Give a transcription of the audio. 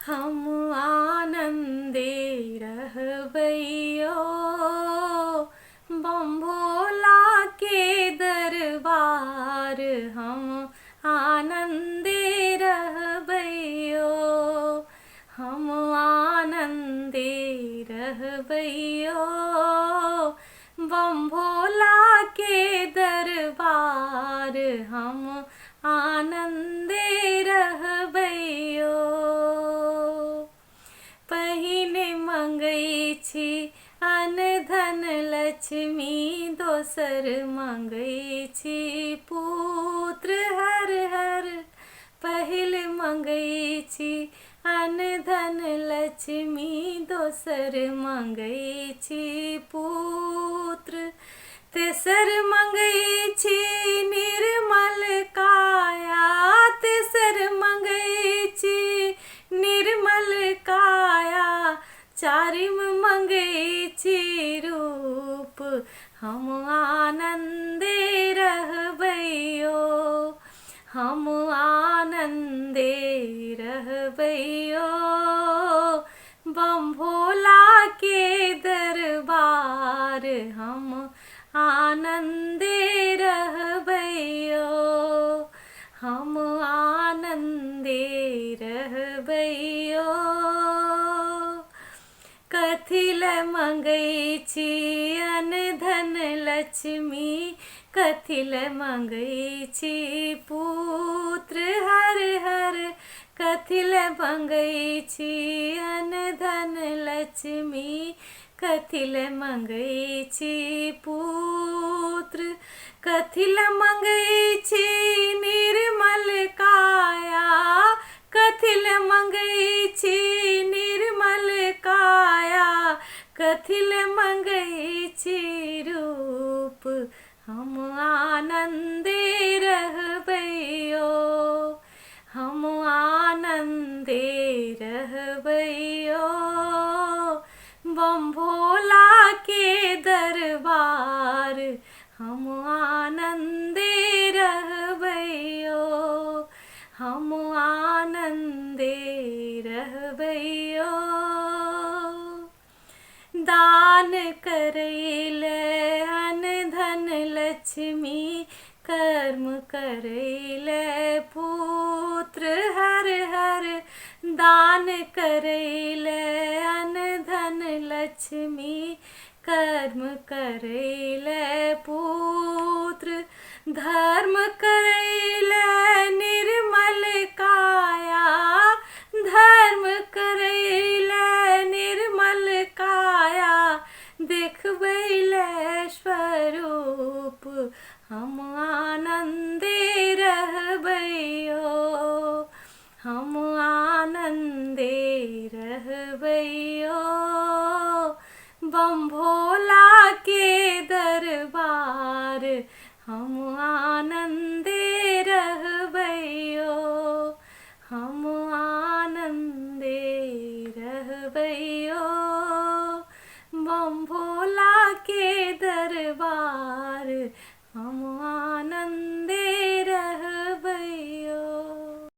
हम आनंदे रहबैयो, बम भोला के दरबार हम आनंदे रहबैयो, हम आनंदे रहबैयो, बम भोला के दरबार हम आनंदे रहबैयो। पहिने मंगै छी अन्न धन लक्ष्मी, दोसर मंगै छी पुत्र हर हर। पहिल मंगै छी अन्न धन लक्ष्मी, दोसर मंगै छी पुत्र। तेसर मंगै छी निर्मल काया, तेसर मंगै छी निर्मल काया। चारिम मंगै छी रूप, हम आनंदे रहबैयो, हम आनंदे रहबैयो, बम भोला के दरबार हम आनंदे रहबैयो, हम आनंदे रहबैयो। कथिल मंगै छी अन्न धन लक्ष्मी, कथिल मंगै छी पुत्र हर हर। कथिल मंगै छी अन्न धन लक्ष्मी, कथिल मंगै छी पुत्र। कथिल मंगै छी निर्मल काया, कथिल मंगै छी निर्मल काया। कथिल मंगै छी रूप, हम आनंदे रहबैयो, हम आनंदे रहबैयो, बम भोला के दरबार हम आनंदे रहबैयो, हम आनंदे रहबैयो। दान करैले अन्न धन लक्ष्मी, कर्म करैले पुत्र हर हर। दान करैले अन्न धन लक्ष्मी, कर्म करैले पुत्र। धर्म करैले निर्मल काया, धर्म करैले निर्मल काया। देखबैले स्वरूप, हम आनंदे रहबैयो, हम आनंदे रहबैयो, बम भोला के दरबार हम आनंदे रहबैयो, हम आनंदे रहबैयो, बम भोला के दरबार